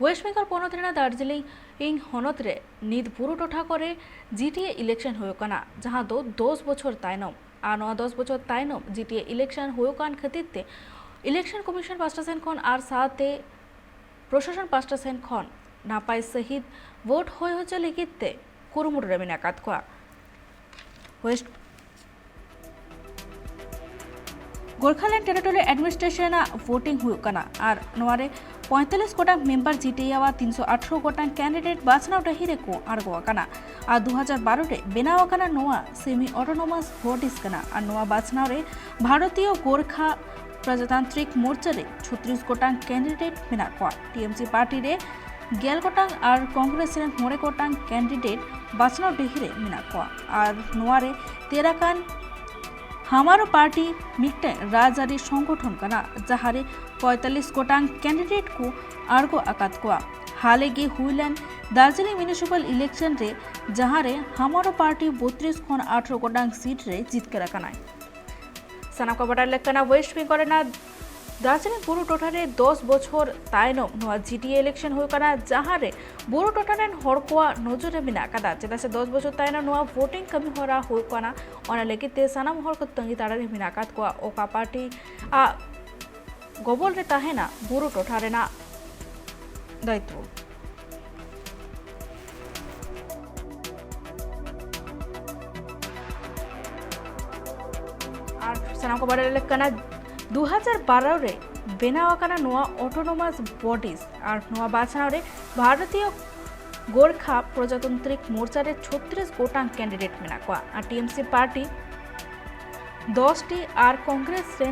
waste Bengal पनत Darjeeling इन हनत रे नित बुरु टोठा करे जीटीए इलेक्शन होयोकना जहां दो 10 बछर तायनम आ 10 बछर तायनम जीटीए इलेक्शन होयोकान खतिरते इलेक्शन कमिशन पास्टा सेन खन आर साथे प्रशासन पास्टा सेन खन नापाय सहित वोट होय होचे लेगिते कुरुमुरु रे मेना कात कोआ west Gorkhaland territorial administration voting हुआ और नवारे 45 गोटांग मेम्बर जीटीए 318 गोटांग कैंडिडेट बाछनाव डहिरे को आड़गोआकाना और 2012 रे बेनावाकाना नोआ सेमी ऑटोनोमस बॉडीज कना और नोआ बाछनाव रे भारतीय गोरखा प्रजातांत्रिक मोर्चा रे 36 गोटांग कैंडिडेट मेना कोआ टीएमसी पार्टी रे 11 गोटांग और कांग्रेस रे 9 गोटांग कैंडिडेट बाछनाव डहिरे मेना कोआ और नोआरे 13 कान हमारो पार्टी मिट्टे राजआरी संगठन कना जहारे 45 गोटांग कैंडिडेट को आड़गो आकात कोआ हाले गे हुईलेन दार्जिलिंग म्यूनिसिपल इलेक्शन रे जहारे हमारो पार्टी 32 खन 18 गोटांग सीट रे जीत कर कनाय सना को बड़ा लेकना वेस्ट बेंगल ना दार्जिलिंग बुरु टोठारे 10 बछर तायनम नोआ जीटीए इलेक्शन होकना जहारे बुरु टोठारेन हड़कोआ नजरे मेना कादा चेदा से 10 बछर तायनम नोआ वोटिंग कमी होरा होकना ओना लेगिते सानाम हड़ को तंगी ताड़ारे मेना कात कोआ ओका पार्टी आ गबल रे ताहेना बुरु टोठारेना दायित्व और सानाम को बड़ा लेकना 2012 रे बेनावाकाना नोआ ऑटोनोमस बॉडीज और नोआ बाछनाव रे भारतीय गोरखा प्रजातांत्रिक मोर्चा रे 36 गोटांग कैंडिडेट मेना कोआ और टीएमसी पार्टी 10 टी और कांग्रेस रे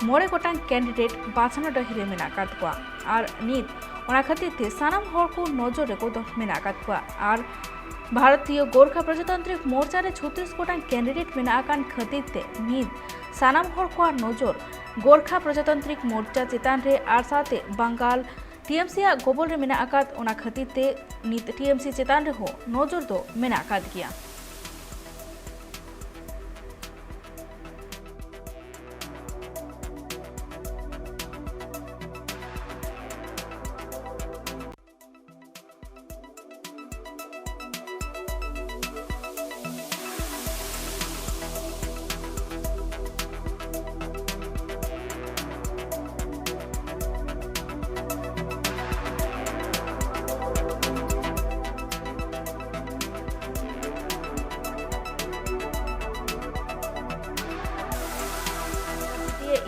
9 गोटांग कैंडिडेट बाछना डहिरे मेना कात कोआ और नित ओना खतिते सानाम हड़ को नजर रे को मेना कात कोआ और भारतीय गोरखा प्रजातांत्रिक मोर्चा रे 36 गोटांग कैंडिडेट मेना आकान खतिते नित सानाम हड़ को नजर गोरखा प्रजातांत्रिक मोर्चा चेतान रे आर साथे बंगाल टीएमसी गोबल रे मेना आकात ओना खतिते नित टीएमसी चेतान रे हो नजर दो मेना आकात गया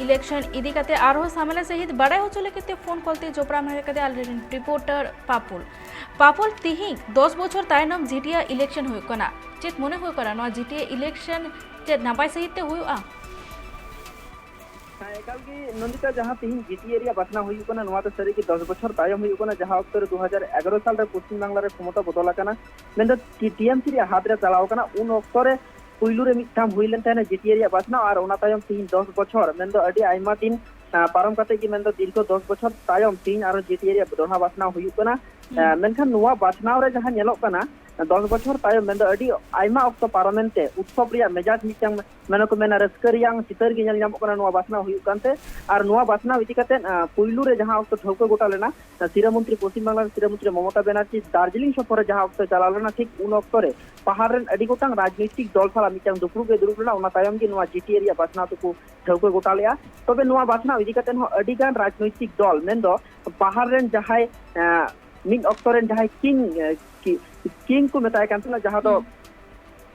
इलेक्शन इदी कते आरो सामला सहित बड़ा हो चले कते फोन कॉलते जोपरा में कते ऑलरेडी रिपोर्टर पापुल तिहि 10 बछर तायनम जीटीए इलेक्शन होय कना चेत मने होय करा न जीटीए इलेक्शन चेत नापाय सहित होयआ एकाल की नंदिता जहां तिहि जीटीए रिया बाछना होय कना नवा तो सरी की 10 बछर तायम होय कना जहां अक्तर 2011 साल रे पश्चिम बांग्ला रे क्षमता बदला कना मेन टीएमसी रे हाथ रे चलाव कना उन अक्तर पुइलू रे मिटाम हुइलेन ताने जीटीए रिया बाछना और ओना तायम तिहि 10 बछर मेन दो अडी आइमा दिन पारम कते की मेन दो दीर्घ 10 बछर तायम तिहि और जीटीए रिया दोहा बाछना हुइ कना मेनखान नुआ बाछनाव रे जहां नेलोक कना 10 बछर तायम मेन दो अडी आइमा ऑक्टो पार्लामेंट उत्सव रिया मेजाज मिटाम मेन को मेना रस्कर रियां चितर गे नेल नामक कना नुआ बाछना हुइ कानते और नुआ बाछना इति कते पुइलू रे जहां ऑक्टो ठौको गोटा लेना सीरा मंत्री पश्चिम बांग्ला सीरा मंत्री ममता बनर्जी दार्जिलिंग सफर जहां ऑक्टो चला लेना ठीक उन ऑक्टो रे पहाड़ रेन अडी गोटांग राजनीतिक दल साला मिटांग दुपुरु के दुरुब लेना ओना तायम की नुआ जीटीए रिया बाछना तो ठौको गोटा लिया तबे नुआ बाछना इति कते हो अडी गान राजनीतिक दल मेन दो पहाड़ रेन जहाय मिन ऑक्टो रेन जहाय किंग को मेताय कानतला जहां दो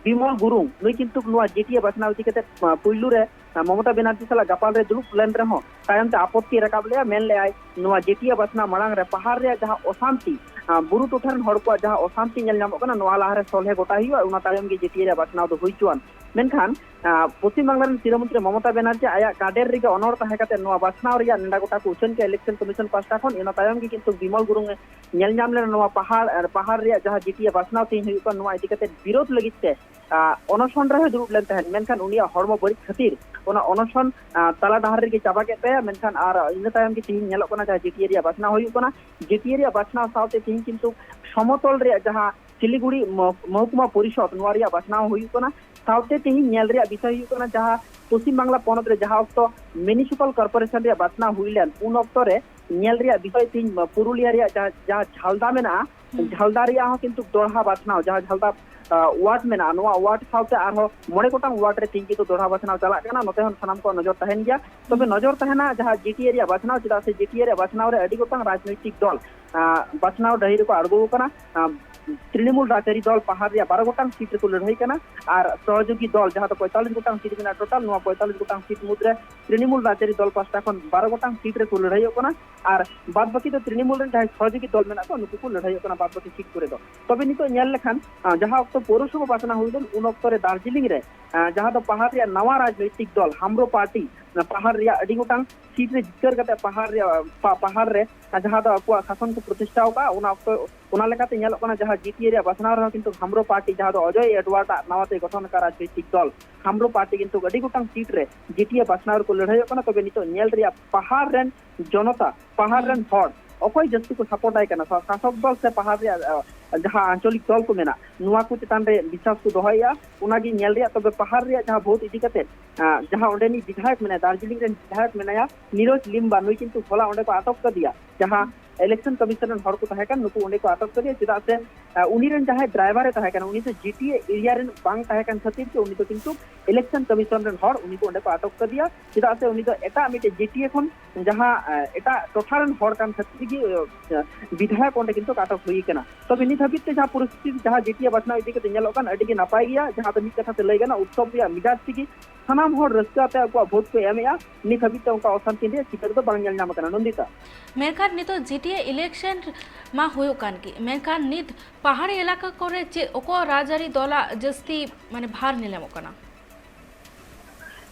बिमल गुरुंग नई किंतु नुआ जीटीए बाछना इति कते पुइलू रे ममता बनर्जी साला गपाल रे दुरुब लेन रे हो तायम ते आपत्ति रकाब ले मेन ले आय नुआ जीटीए बाछना मांग रे पहाड़ रे जहां अशांति बुरु टोठारन हड़ को जहां अशांति नेल नामक कना नुआ लाहा रे सोलहे गोटा हियो उना तायम के जीटीए रे बाछना दो हुइचुआन मेनखान पश्चिम बांग्ला रे सीरा मंत्री ममता बनर्जी आया काडेर रे अनर ताहे कते नुआ बाछनाव रे नेडा गोटा को उछन के इलेक्शन कमिशन पास्टा खन इना तायम के किंतु बिमल गुरुंग नेल नाम ले नुआ पहाड़ रे जहां जीटीए बाछनाव तीन हुइ को नुआ इति कते विरोध लगित ते अनशन रे दुरुब लेन तहन मेनखान उनिया हड़मो बड़ी खातिर ओना अनशन तला डहार रे के चाबा के पे मेनखान आर इन तायम के तीन नेलो कना जहां जीटीए रे बाछना हुइ कना जीटीए रे बाछना साउते तीन किंतु समतल रे जहां सिलीगुड़ी महकुमा परिषद नुआ रे बाछना हुइ कना साउथे तिहिन नेल रे विषय हुई कना जहां पश्चिम बांग्ला पनत रे जहां ऑक्तो म्युनिसिपल कॉर्पोरेशन रे बातना हुईलेन उन ऑक्तो रे नेल रे विषय तिहिन पुरुलिया रे जहां झालदा मेना झालदा रे हो किंतु दोढ़ा बातना जहां झालदा वार्ड मेना नोआ वार्ड साउथे आरो मोड़े गोटांग वार्ड रे तिन किंतु दोढ़ा बाछनाव चला कना नोते हन सनाम को नजर तहन गया तबे नजर तहना जहां जीटीए रे बाछनाव चिदा से जीटीए रे बाछनाव रे अडी गोटांग राजनैतिक दल बाछनाव डहिर को आड़गो कना तृणमूल राजरी दल पहाड़ 12 गोटांग सीट को लड़ाई कना और सहयोगी दल जहां तो 45 गोटांग सीट में टोटल 45 गोटांग सीट मुद्रे तृणमूल राजरी दल पास्टा खन 12 गोटांग सीट रे को लड़ाई कना और बाद बाकी तो तृणमूल रे जहां सहयोगी दल मेना को नुकु को लड़ाई कना बाद बाकी सीट करे दो तबे नितो नेल लेखान जहां वक्त पौरसभा बासना हुइलन उन वक्त रे दार्जिलिंग रे जहां तो पहाड़ रे नवा राजनैतिक दल हमरो पार्टी पहाड़ रे अडी गोटांग सीट रे जिकर कते पहाड़ रे जहां तो आपको शासन को प्रतिष्ठा का उना वक्त उना लेकाते नेल कना जहां जीटीए रे बासना रह किंतु हमरो पार्टी जहां तो अजय एडवर्ड नवाते गठन का राजनैतिक दल हमरो पार्टी किंतु अडी गोटांग सीट रे जीटीए बासना को लड़ाई कना तबे नितो नेल रे पहाड़ रेन जनता पहाड़ रेन हड़ अखय जस्ती को सपोर्ट आय कना शासक दल से पहाड़ रे जहां आंचलिक दल को मेना नुआ को चितान रे विश्वास को दोहया उनागी नेल रे तबे पहाड़ रे जहां भोट इदी कते जहां ओंडेनी विधायक मेना दार्जिलिंग रे विधायक मेनाया नीरज लिम्बा नुई किंतु होला ओंडे को आटक कर दिया जहां इलेक्शन कमिशन हर को तहकन नुकु ओंडे को आटक कर दिया चिदा से उनी रेन जहां ड्राइवर तहकन उनी से जीटीए एरिया रेन बांग तहकन खातिर के उनी तो किंतु इलेक्शन कमिशन रेन हर उनी को ओंडे को आटक कर दिया चिदा से उनी तो एटा मिटे जीटीए खन जहां एटा टोठारन हर कान खातिर की विधायक ओंडे किंतु आटक हुई कना तबे नि धाबित जहां परिस्थिति जहां जीटीए बासना इदी के नेलोकन अडी के नापाय गया जहां तो मिट कथा से लय गना उत्सव या मिजाज की सनाम हर रस्काते को भोट को एमया नि धाबित उनका अशांति रे चितर तो बांग नेल नाम कना नंदिता मेनखान नितो जीटीए इलेक्शन मा होयो कान की मेनखान नित पहाड़ी इलाका करे जे ओको राजरी दला जस्ती माने भार निलेमो कना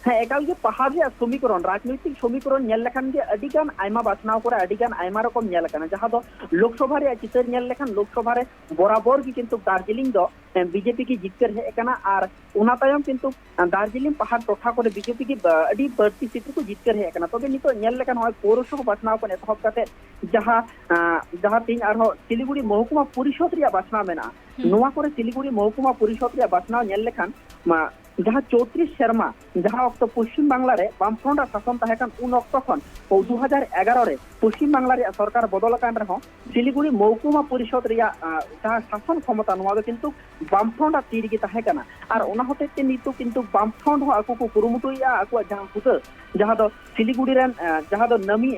हाँ एकाल के पहाड़ रे समीकरण राजनैतिक समीकरण नेल लेखान के अडिगान आयमा बासनाव करे अडिगान आयमा रकम नेल लेखान जहां दो लोकसभा रे चितर नेल लेखान लोकसभा रे बराबर की किंतु दार्जिलिंग दो बीजेपी की जितकर है कना और उना तायम किंतु दार्जिलिंग पहाड़ टोठा करे बीजेपी की अडी बढ़ती सीट को जितकर है कना तबे नितो नेल लेखान होय पौरसभा बासनाव को एतहब काते जहां तीन आरो सिलीगुड़ी महकुमा परिषद रे बासना मेना नोवा करे सिलीगुड़ी महकुमा परिषद रे बासना नेल लेखान जहां 34 शर्मा जहां वक्त पश्चिम बांग्ला रे बामफ्रंट शासन तहकन उन वक्त खन 2011 रे पश्चिम बांग्ला रे सरकार बदल कान रहो सिलीगुड़ी महकुमा परिषद रे जहां शासन क्षमता नोवा किंतु बामफ्रंट तीर की तहकना और उना होते ते नितो किंतु बामफ्रंट हो आकु को कुरुमुटुया आकु जहां पुत जहां दो सिलीगुड़ी रेन जहां दो नमी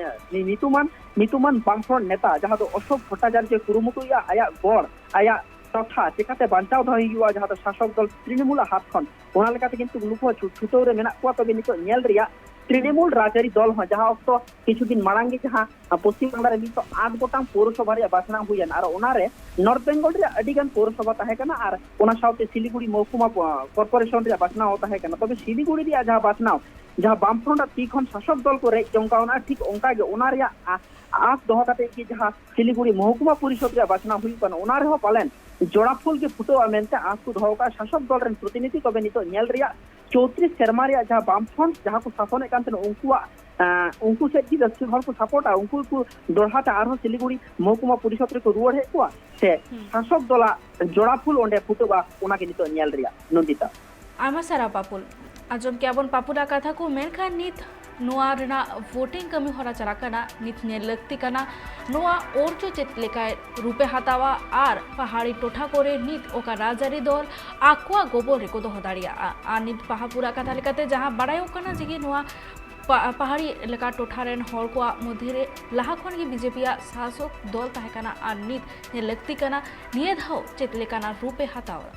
नितुमान बामफ्रंट नेता जहां दो अशोक भट्टाचार्य कुरुमुटुया आया गड़ आया तथा चिकाते बांचाव दही हुआ जहां तो शासक दल तृणमूल हाथ खन ओना लेकाते किंतु लुको छुटो रे मेना को तबे नितो नेल रिया तृणमूल राजरी दल हो जहां तो किछु दिन मांगे जहां पश्चिम बांग्ला रे नितो 8 गोटांग पौरसभा रे बासना हुयन और ओना रे नॉर्थ बेंगल रे अडिगान पौरसभा ताहे कना और ओना साउथे सिलीगुड़ी महकुमा कॉर्पोरेशन रे बासना होता है कना तबे सिलीगुड़ी रे जहां बासना जहां बामफ्रंट तीखन शासक दल को रे जंकावना ठीक ओंका गे ओना रे आस दोह काते की जहां सिलीगुड़ी महकुमा परिषद रे बासना हुई कना ओना रे हो पालेन जोड़ाफुल के फुटो मेनते आस को दोह का शासक दल रेन प्रतिनिधि तबे नितो नेल रिया 34 शर्मा रे जहां बामफ्रंट जहां को शासन एकांतन उनको से की दस्ती हर को सपोर्ट उनको को दोहाता आरो सिलीगुड़ी महकुमा परिषद रे को रुवड़ है को से शासक दला जोड़ाफुल ओंडे फुटोबा ओना के नितो नेल रिया नंदिता आमा सारा पापुल आजम के अबन पापुला कथा को मेनखान नित नोआ रेना वोटिंग कमी होरा चराकना नित ने लगती कना नोआ और जो चेत लेका रूपे हातावा आर पहाड़ी टोठा करे नित ओका राजारी दल आकुआ गोबो रेको दो दाड़िया आ नित पहापुरा कथा लेकाते जहां बड़ायो कना जिगे नोआ पहाड़ी एलाका टोठा रेन हर को मध्य लहा खन की बीजेपी शासक दल तहकना आ नित ने लगती कना निये धाव चेत लेकाना रूपे हातावा